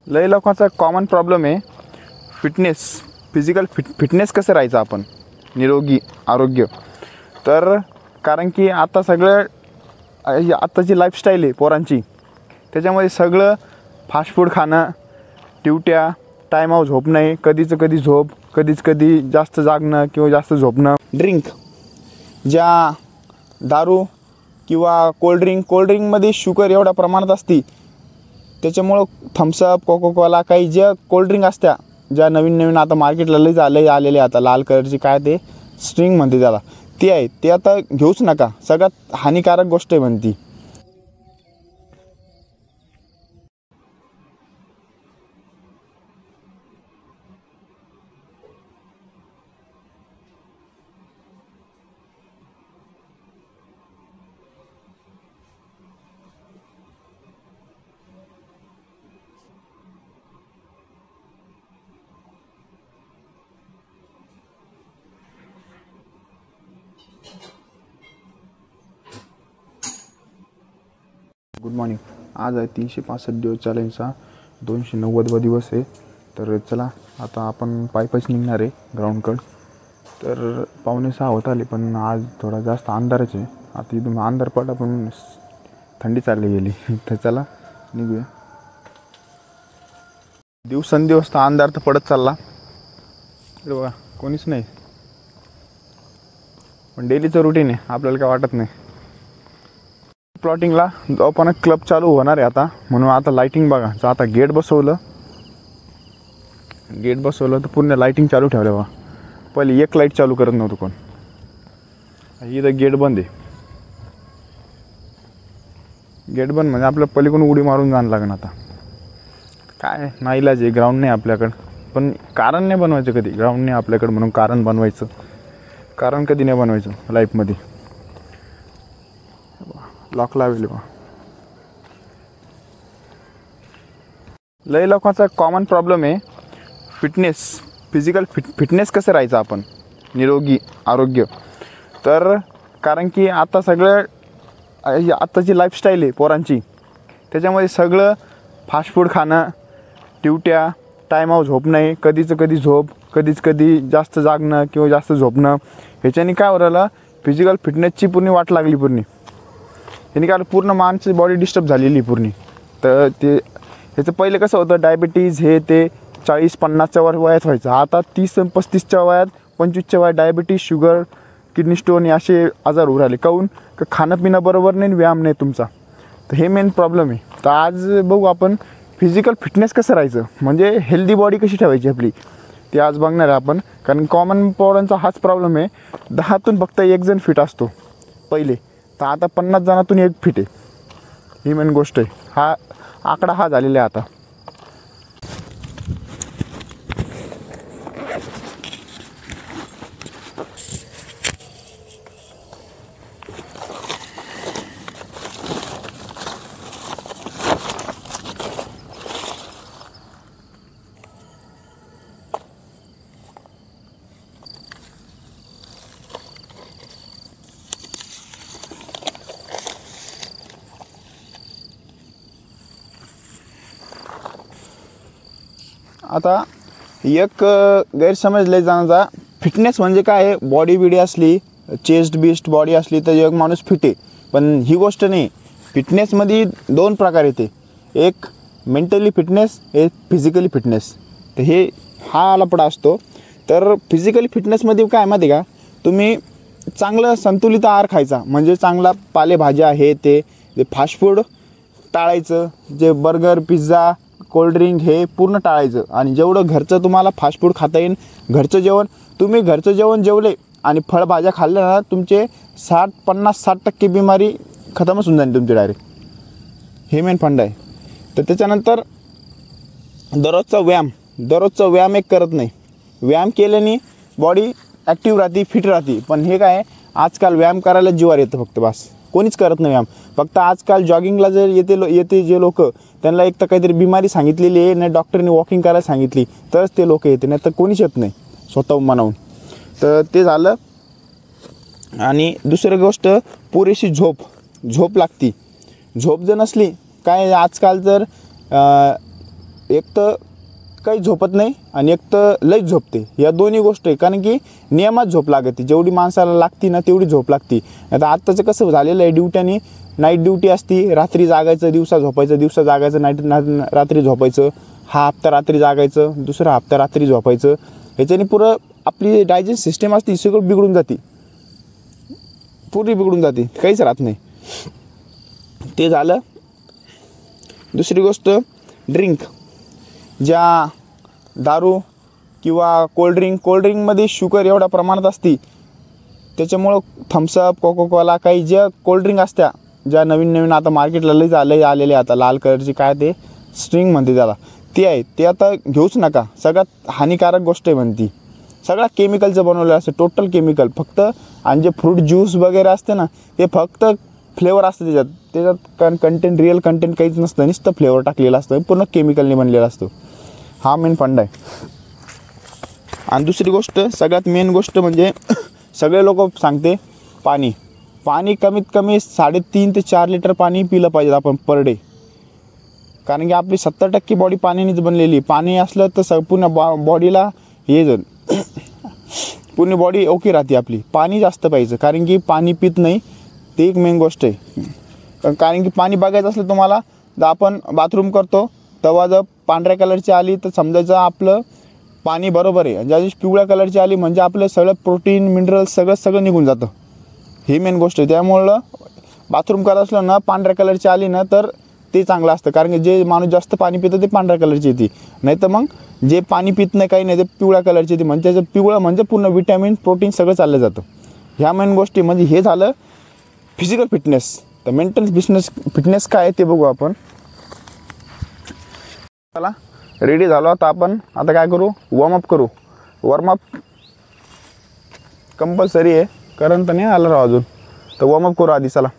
लय लोकांचा common problem आहे फिजिकल फिटनेस कसं राहायचं आपण निरोगी आरोग्य. तर कारण की आता सगळं आत्ताची लाईफस्टाईल आहे पोरांची, त्याच्यामध्ये सगळं फास्ट फूड खाणं, ड्युट्या, टायमावर झोप नाही, कधीचं कधी झोप, कधीच कधी जास्त जागणं किंवा जास्त झोपणं, ड्रिंक ज्या दारू किंवा कोल्ड्रिंकमध्ये शुगर एवढ्या प्रमाणात असते, त्याच्यामुळं थम्सअप, कोकोकोला काही ज्या कोल्ड्रिंक असत्या ज्या नवीन आता मार्केटला लई आलेले आता लाल कलरची काय ते स्ट्रिंग म्हणते त्याला, ती आहे ते आता घेऊच नका. सगळ्यात हानिकारक गोष्ट आहे म्हणती. Good morning. आज आहे 365 दिवस चॅलेंजचा 290वा दिवस आहे. तर चला आता आपण पायीच निघणार आहे ग्राउंडकडं. तर 5:45 होत आले, पण आज थोडा जास्त अंधारच आहे. आता इथून अंधार पडला पण थंडी चालली गेली. तर चला निघूया. दिवसेंदिवस तर अंधार तर पडत चालला. बघा कोणीच नाही, पण डेलीचं रुटीन आहे, आपल्याला काय वाटत नाही. प्लॉटिंगला आपण क्लब चालू होणार आहे आता, म्हणून आता लाईटिंग बघा. जर आता गेट बसवलं तर पूर्ण लाईटिंग चालू ठेवलं. बघा पहिले एक लाईट चालू करत नव्हतं कोण. इथं गेट बंद आहे. गेट बंद म्हणजे आपल्याला पलीकडून उडी मारून जाणं लागेल. आता काय नाईलाज आहे, ग्राउंड नाही आपल्याकडं. पण कारण नाही बनवायचं कधी, ग्राउंड नाही आपल्याकडं म्हणून कारण बनवायचं. कारण कधी नाही बनवायचं लाईफमध्ये. लॉक लावले बा. लय लोकांचा कॉमन प्रॉब्लेम आहे फिटनेस कसं राहायचं आपण निरोगी आरोग्य. तर कारण की आता सगळं आत्ताची लाईफस्टाईल आहे पोरांची, त्याच्यामध्ये सगळं फास्ट फूड खाणं, ड्युट्या, टायमावर झोप नाही, कधीचं कधी झोप, कधीच कधी जास्त जागणं किंवा जास्त झोपणं, ह्याच्याने काय हो राहिलं फिजिकल फिटनेसची पूर्ण वाट लागली पूर्ण. याने काय पूर्ण माणसाची बॉडी डिस्टर्ब झालेली पूर्ण. तर ते ह्याचं पहिले कसं होतं डायबिटीज हे ते 40-50च्या वयात व्हायचं. आता 30-35च्या वयात 25च्या वयात डायबिटीज, शुगर, किडनी स्टोन हे असे आजार होऊ राहिले. काहून का खाणं पिणं बरोबर नाही, व्यायाम नाही तुमचा. तर हे मेन प्रॉब्लेम आहे. तर आज बघू आपण फिजिकल फिटनेस कसं राहायचं, म्हणजे हेल्दी बॉडी कशी ठेवायची आपली, ते आज बघणार आहे आपण. कारण कॉमन पोरांचा हाच प्रॉब्लेम आहे. 10तून फक्त 1 जण फिट असतो पहिले, तर आता 50 जणातून 1 फिट आहे. ही मेन गोष्ट आहे. हा आकडा झालेला आहे आता. आता एक गैरसमज लय जाण्याचा, फिटनेस म्हणजे काय आहे, बॉडी असली, चेस्ट बॉडी असली तर एक माणूस फिट आहे. पण ही गोष्ट नाही. फिटनेसमध्ये 2 प्रकार येते. एक मेंटली फिटनेस, एक फिजिकली फिटनेस. तर हा आलापडा असतो. तर फिजिकली फिटनेसमध्ये काय माहिती का, तुम्ही चांगलं संतुलित आहार खायचा, म्हणजे चांगला पालेभाज्या हे ते फास्ट फूड टाळायचं, जे बर्गर, पिझ्झा, कोल्ड्रिंक हे पूर्ण टाळायचं. आणि जेवढं घरचं तुम्हाला फास्ट फूड खाता येईल, घरचं जेवण, तुम्ही घरचं जेवण जेवले आणि फळभाज्या खाल्ल्या ना, तुमचे 50-60% बिमारी खतमच होऊन जाईल तुमची डायरेक्ट. हे मेन फंड आहे. तर त्याच्यानंतर दररोजचा व्यायाम एक करत नाही. व्यायाम केल्याने बॉडी ॲक्टिव्ह राहते, फिट राहते. पण हे काय आजकाल व्यायाम करायला जीवावर येतं फक्त, बस कोणीच करत नाही व्यायाम. फक्त आजकाल जॉगिंगला जर येते जे लोक, त्यांना एक तर काहीतरी बिमारी सांगितलेली आहे, नाही डॉक्टरने वॉकिंग करायला सांगितली तरच ते लोक येते, नाही तर कोणीच येत नाही स्वतः मनावून. तर ते झालं. आणि दुसरी गोष्ट, पुरेशी झोप लागती. झोप जर नसली, काय आजकाल जर एक तर काही झोपत नाही आणि एक तर लईच झोपते. या दोन्ही गोष्टी आहे, कारण की नियमात झोप लागते. जेवढी माणसाला लागती ना तेवढी झोप लागते. आता आत्ताचं कसं झालेलं आहे, ड्युट्याने नाईट ड्युटी असती, रात्री जागायचं, दिवसा झोपायचं, दिवसा जागायचं, रात्री झोपायचं. हा हप्ता रात्री जागायचं, दुसरा हप्ता रात्री झोपायचं. ह्याच्याने पुरं आपली डायजेस्ट सिस्टम असते सगळं बिघडून जाते, पूर्ण बिघडून जाते, काहीच राहत नाही. ते झालं. दुसरी गोष्ट ड्रिंक, ज्या दारू किंवा कोल्ड्रिंकमध्ये शुगर एवढ्या प्रमाणात असते, त्याच्यामुळं थम्सअप, कोकोकोला, काही ज्या कोल्ड्रिंक असत्या, ज्या नवीन आता मार्केटला लई आलेले आता लाल कलरची, काय ते स्ट्रिंग म्हणते त्याला, ते आहे, ते आता घेऊच नका. सगळ्यात हानिकारक गोष्ट आहे म्हणती. सगळ्या केमिकलचं बनवलेलं असतं, टोटल केमिकल फक्त. आणि जे फ्रूट ज्यूस वगैरे असते ना, ते फक्त फ्लेवर असतं त्याच्यात कंटेंट, रिअल कंटेंट काहीच नसतं, नुसतं फ्लेवर टाकलेलं असतं, पूर्ण केमिकलने बनलेलं असतं. हा मेन फंड आहे. आणि दुसरी गोष्ट, सगळ्यात मेन गोष्ट म्हणजे सगळे लोक सांगते पाणी कमीत कमी 3.5 ते 4 लिटर पाणी पिलं पाहिजे आपण पर डे. कारण की आपली 70% बॉडी पाण्यानेच बनलेली. पाणी असलं तर पूर्ण बॉडीला पूर्ण बॉडी ओके राहते आपली. पाणी जास्त पाहिजे, कारण की पाणी पित नाही, ते एक मेन गोष्ट आहे. कारण की पाणी बघायचं असलं तुम्हाला, जर आपण बाथरूम करतो तेव्हा जर पांढऱ्या कलरची आली तर समजायचं आपलं पाणी बरोबर आहे. ज्या दिवशी पिवळ्या कलरची आली म्हणजे आपलं सगळं प्रोटीन, मिनरल्स सगळं निघून जातं. ही मेन गोष्ट आहे. त्यामुळं बाथरूम करत असलं ना, पांढऱ्या कलरची आली ना तर ते चांगलं असतं. कारण की जे माणूस जास्त पाणी पितं ते पांढऱ्या कलरची येते, नाही तर मग जे पाणी पित नाही काही नाही ते पिवळ्या कलरची येते. म्हणजे त्याचं पिवळं म्हणजे पूर्ण विटॅमिन, प्रोटीन सगळं चाललं जातं. ह्या मेन गोष्टी. म्हणजे हे झालं फिजिकल फिटनेस. तर मेंटल फिटनेस काय आहे ते बघू आपण. चला रेडी झालो आता आपण. आता काय करू, वॉर्मअप करू. वॉर्मअप कंपल्सरी आहे, कारण तर नाही आलं राव अजून. तर वॉर्मअप करू आधी. चला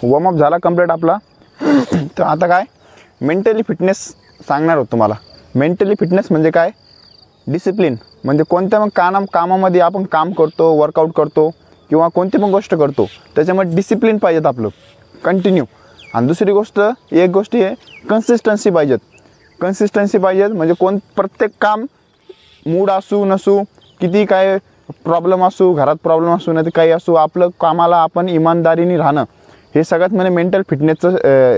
वॉर्मअप झाला कंप्लीट आपला. तर आता काय मेंटली फिटनेस सांगणार होतो तुम्हाला. मेंटली फिटनेस म्हणजे काय, डिसिप्लिन. म्हणजे कोणत्या मग कामामध्ये आपण काम करतो, वर्कआउट करतो किंवा कोणती पण गोष्ट करतो, त्याच्यामध्ये डिसिप्लिन पाहिजेत आपलं कंटिन्यू. आणि दुसरी गोष्ट, एक गोष्ट आहे कन्सिस्टन्सी पाहिजेत. कन्सिस्टन्सी पाहिजेत म्हणजे प्रत्येक काम मूड असू नसू, किती काय प्रॉब्लेम असू, घरात प्रॉब्लेम असू, नाही तर काही असू, आपलं कामाला आपण इमानदारीने राहणं, हे सगळ्यात म्हणजे मेंटल फिटनेसचं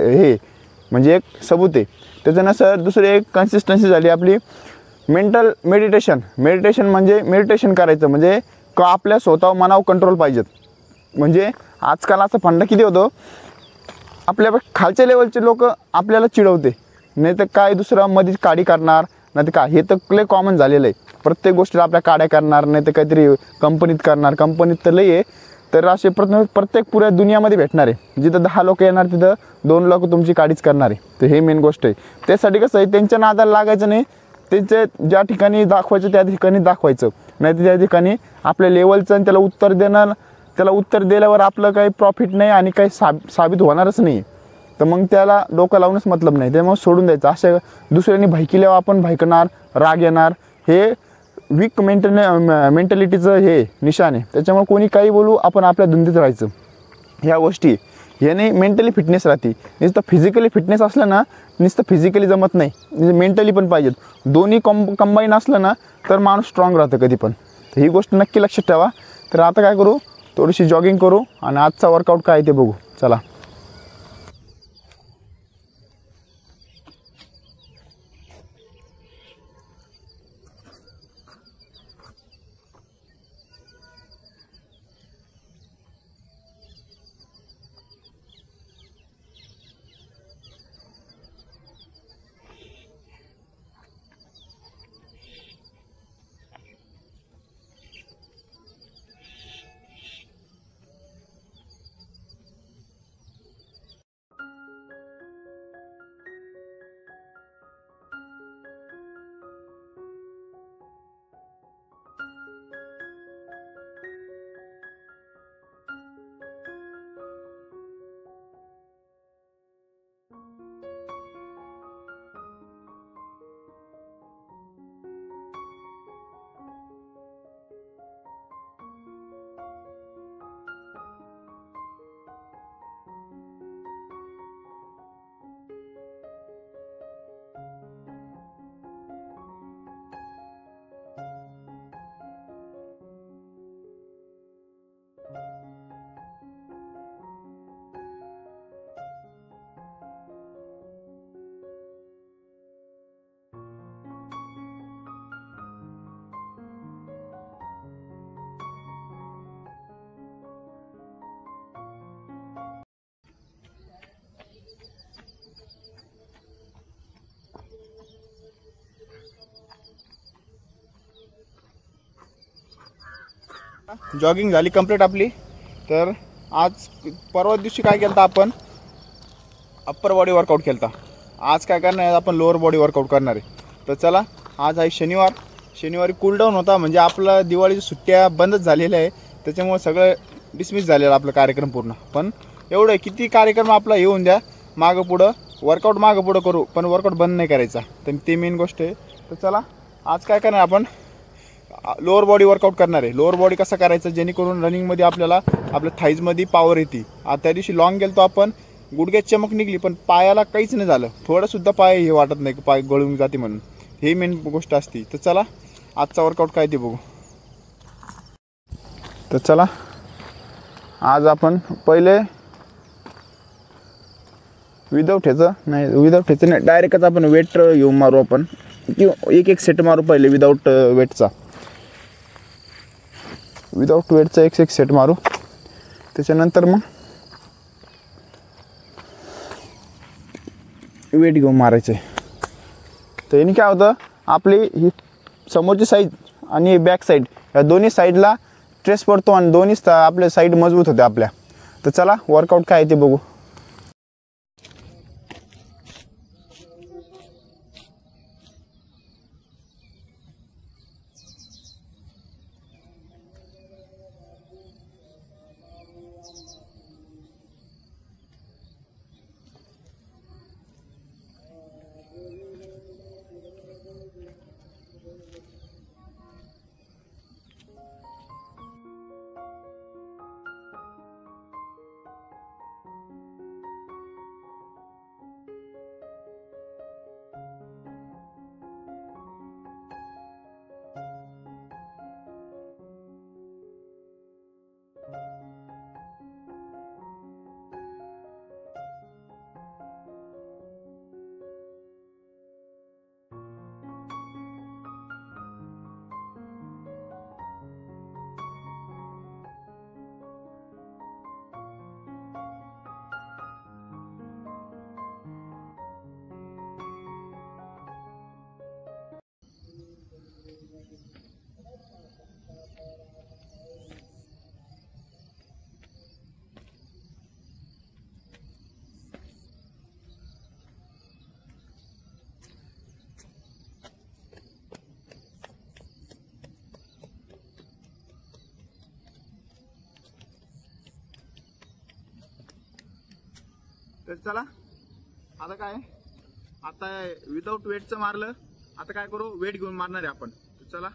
हे म्हणजे एक सबूत आहे. त्याच्यानंतर दुसरी एक कन्सिस्टन्सी झाली आपली मेंटल मेडिटेशन म्हणजे मेडिटेशन करायचं म्हणजे आपल्या स्वतः मनावर कंट्रोल पाहिजेत. म्हणजे आजकाल असं फंड किती होतं, आपल्या खालच्या लेवलचे लोक आपल्याला चिडवते, नाही तर काय दुसरं मध्येच काडी करणार, नाही तर काय, हे तर लय कॉमन झालेलं आहे. प्रत्येक गोष्टीला आपल्या काड्या करणार, नाही तर काहीतरी कंपनीत करणार, कंपनीत तर लय आहे. तर असे प्रत्येक पुऱ्या दुनियामध्ये भेटणार आहे. जिथं 10 लोक येणार तिथं 2 लोक तुमची काळीच करणार आहे. तर हे मेन गोष्ट आहे. त्यासाठी कसं आहे, त्यांच्या नादाला लागायचं नाही. त्यांचे ज्या ठिकाणी दाखवायचं त्या ठिकाणी दाखवायचं, नाही तर त्या ठिकाणी आपल्या लेवलचं आणि त्याला उत्तर देणं, त्याला उत्तर दिल्यावर आपलं काही प्रॉफिट नाही आणि काही साबित होणारच नाही. तर मग त्याला डोकं लावूनच मतलब नाही. त्यामुळे सोडून द्यायचं. अशा दुसऱ्यांनी भैकिल्यावर आपण भैकणार, राग येणार, हे वीक मेंटॅलिटीचं हे निशाण आहे. त्याच्यामुळे कोणी काही बोलू, आपण आपल्या धुंदीत राहायचं. ह्या गोष्टी याने मेंटली फिटनेस राहते. नुसतं फिजिकली फिटनेस असलं ना, नुसतं फिजिकली जमत नाही, मेंटली पण पाहिजेत. दोन्ही कंबाईन असलं ना तर माणूस स्ट्रॉंग राहतं कधी पण. तर ही गोष्ट नक्की लक्षात ठेवा. तर आता काय करू, थोडीशी जॉगिंग करू आणि आजचा वर्कआउट काय ते बघू. चला. जॉगिंग झाली कंप्लीट आपली. तर आज परवा दिवशी काय केलं आपण, अप्पर बॉडी वर्कआउट केला. आज काय करणार आहे आपण, लोअर बॉडी वर्कआउट करणार आहे. तर चला, आज आहे शनिवारी कूलडाऊन होता. म्हणजे आपलं दिवाळीच्या सुट्ट्या बंदच झालेल्या आहे. त्याच्यामुळे सगळं डिसमिस झालेलं आपलं कार्यक्रम पूर्ण. पण एवढं किती कार्यक्रम आपला येऊन द्या, मागं पुढं वर्कआउट मागं पुढं करू, पण वर्कआउट बंद नाही करायचा. तर ते मेन गोष्ट आहे. तर चला, आज काय करणार आपण, लोअर बॉडी वर्कआउट करणार आहे. लोअर बॉडी कसं करायचं, जेणेकरून रनिंगमध्ये आपल्याला आपल्या थाईजमध्ये पॉवर येते. आता त्या दिवशी लॉंग गेलो तो आपण, गुडघ्यात चमक निघली, पण पायाला काहीच नाही झालं. थोडंसुद्धा पाय हे वाटत नाही की पाय गळून जाते म्हणून. हे मेन गोष्ट असते. तर चला, आजचा वर्कआउट काय ते बघू. तर चला, आज आपण पहिले विदाऊट ह्याचं नाही, डायरेक्टच आपण वेट येऊ मारू. आपण किंवा एक सेट मारू पहिले विदाऊट वेटचा एक सेट मारू. त्याच्यानंतर मग वेट घेऊन मारायचं आहे. तर याने काय होतं, आपली ही समोरची साईड आणि बॅक साईड या दोन्ही साईडला स्ट्रेस पडतो आणि दोन्ही आपल्या साईड मजबूत होते आपल्या. तर चला, वर्कआउट काय आहे ते बघू. तर चला आता काय, आता विदाऊट वेटचं मारलं, आता काय करू, वेट घेऊन मारणार आहे आपण. तर चला.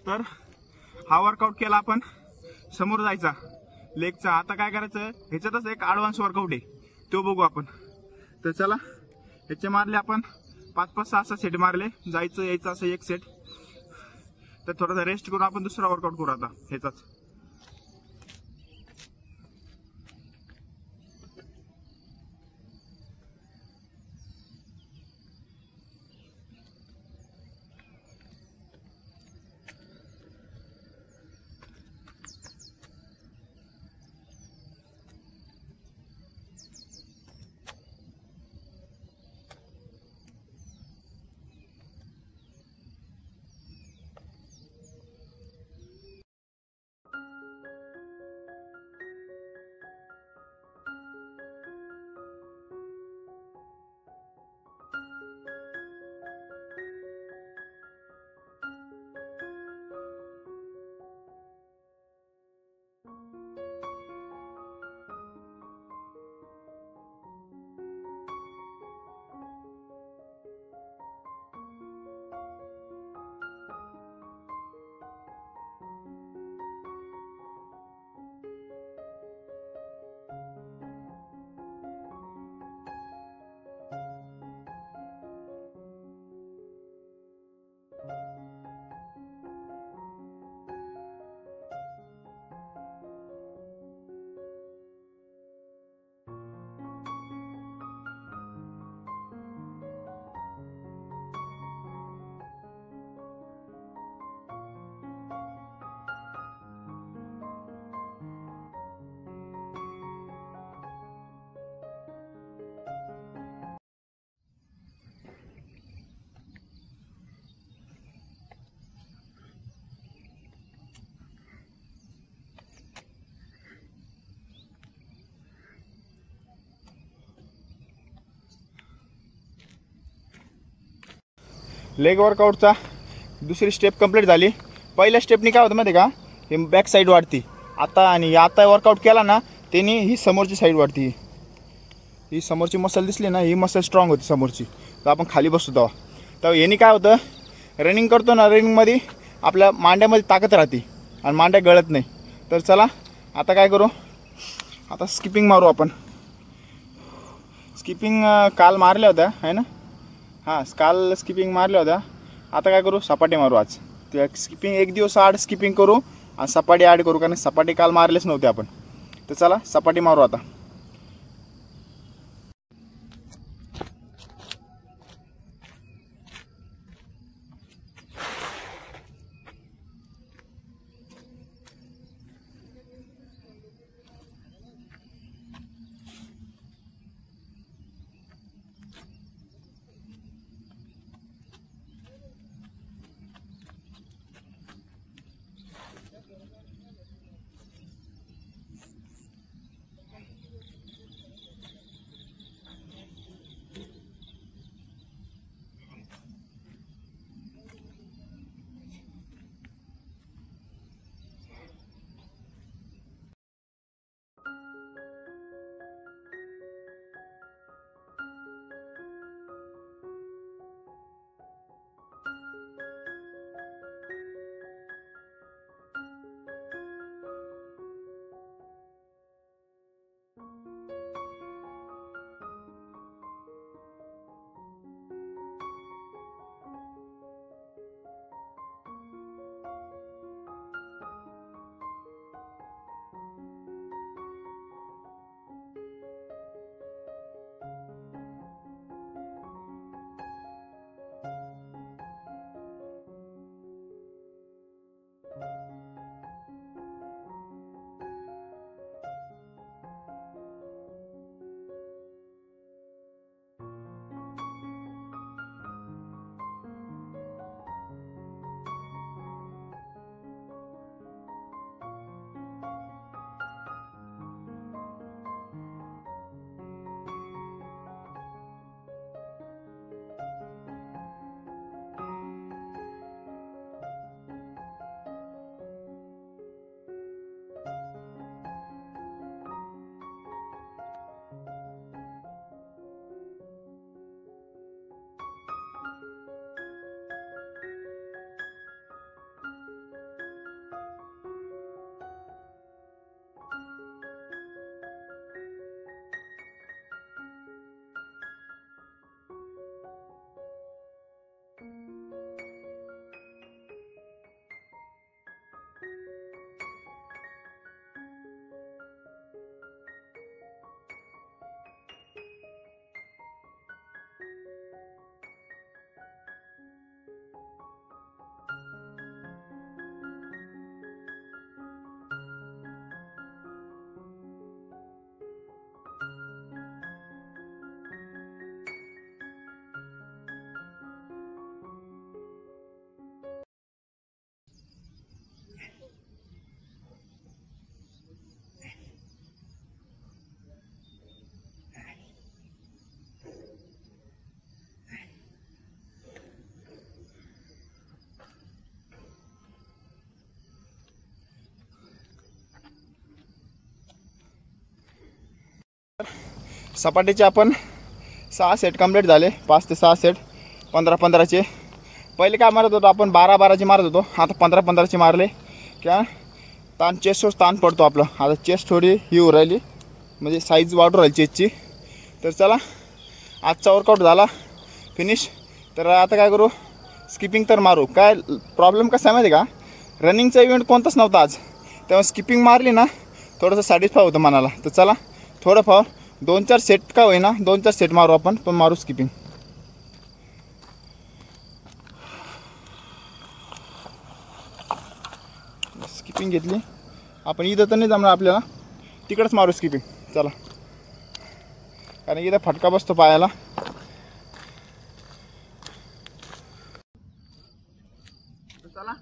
तर हा वर्कआउट केला आपण, समोर जायचा लेगचा. आता काय करायचं, ह्याच्यातच एक ॲडव्हान्स वर्कआउट आहे, तो बघू आपण. तर चला, ह्याचे मारले आपण 5-5, 6-6 सेट मारले, जायचं यायचं असं एक सेट. तर थोडासा रेस्ट करून आपण दुसरा वर्कआउट करू आता ह्याचाच. लेग वर्कआउटचा दुसरी स्टेप कंप्लीट झाली. पहिल्या स्टेपनी काय होतं माहिती आहे का, हे बॅक साईड वाढती आता, आणि आता वर्कआउट केला ना त्यांनी ही समोरची साईड वाढती. ही समोरची मसल दिसली ना, ही मसल स्ट्रॉंग होती समोरची. तर आपण खाली बसतो तेव्हा याने काय होतं, रनिंग करतो ना, रनिंगमध्ये आपल्या मांड्यामध्ये ताकद राहते आणि मांड्या गळत नाही. तर चला आता काय करू, आता स्किपिंग मारू आपण. स्किपिंग काल मारल्या होत्या आहे ना, हां काल स्किपिंग मारल्या होत्या. आता काय करू, सपाटी मारू आज. ते स्किपिंग एक दिवस आड स्किपिंग करू आणि सपाटी ॲड करू, कारण सपाटी काल मारलेच नव्हते आपण. तर चला सपाटी मारू आता. सपाटीचे आपण 6 सेट कंप्लीट झाले. 5 ते 6 सेट 15-15चे. पहिले काय मारत होतो आपण 12-12चे मारत होतो. आता 15-15चे मारले क्या ताण चेस्टवर ताण पडतो आपलं. आता चेस्ट थोडी ही होऊ राहिली म्हणजे साईज वाढू राहिली चेस्टची. तर चला आजचा वर्कआउट झाला फिनिश. तर आता काय करू स्किपिंग तर मारू. काय प्रॉब्लेम कसा आहे माहिती आहे का रनिंगचा इव्हेंट कोणताच नव्हता आज. तेव्हा स्किपिंग मारली ना थोडंसं सॅटिस्फाय होतं मनाला. तर चला थोडंफार 2-4 सेट का होईना 2-4 सेट मारू आपण पण मारू स्किपिंग. स्किपिंग घेतली आपण. इथं तर नाही जमणार आपल्याला तिकडंच मारू स्किपिंग. चला कारण इथं फटका बसतो पायाला. चला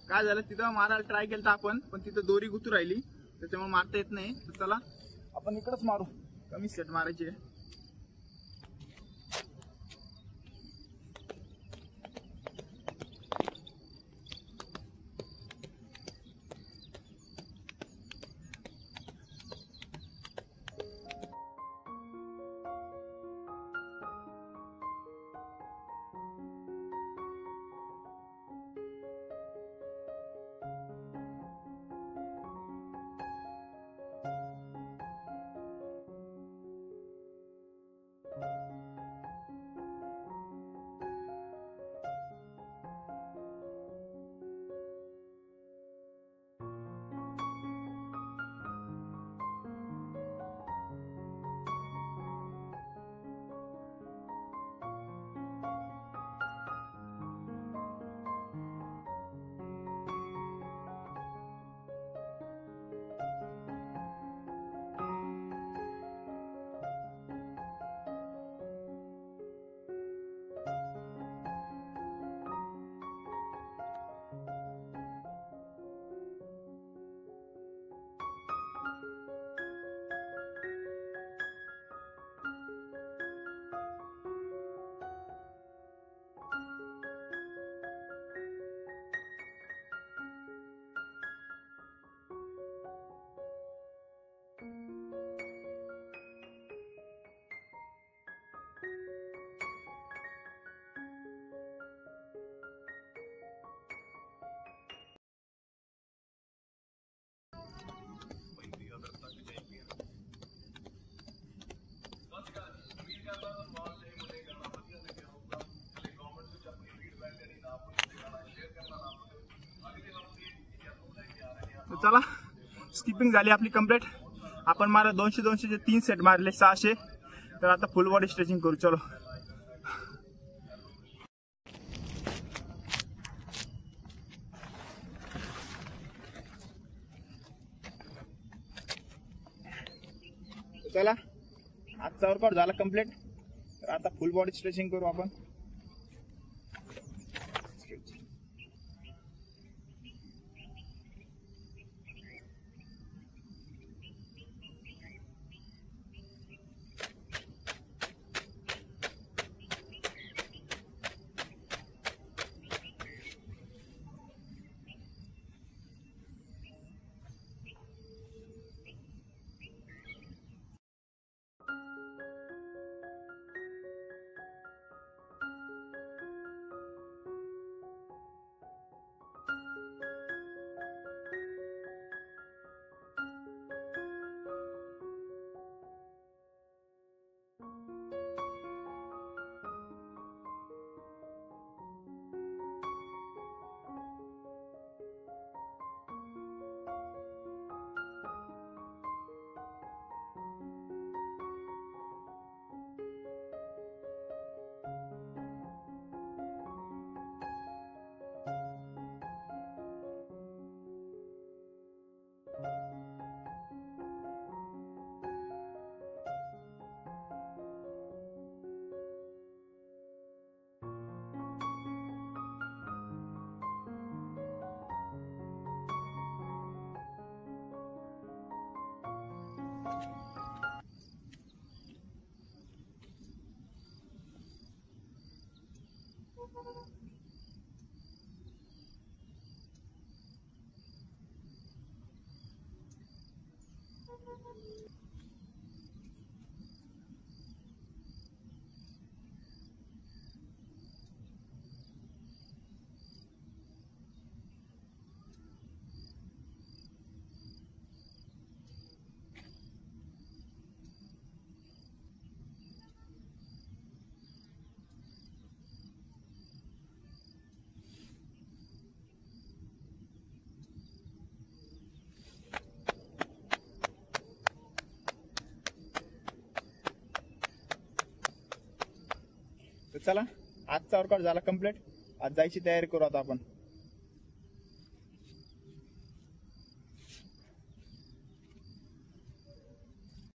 काय झालं तिथं मारायला ट्राय केलं आपण पण तिथं दोरी गुतू राहिली त्याच्यामुळे मारता येत नाही. तर चला आपण इकडंच मारू. कमी सेट मारायचे. चला स्किपिंग झाली आपली कंप्लीट. आपण मारा 200-200चे 3 सेट मारले 600. तर आता फुल बॉडी स्ट्रेचिंग करू. चलो चला आजचा वर्कआउट झाला कंप्लीट. तर आता फुल बॉडी स्ट्रेचिंग करू आपण. तर चला आजचा वर्कआउट झाला कम्प्लीट. आज जायची तयारी करू आता आपण.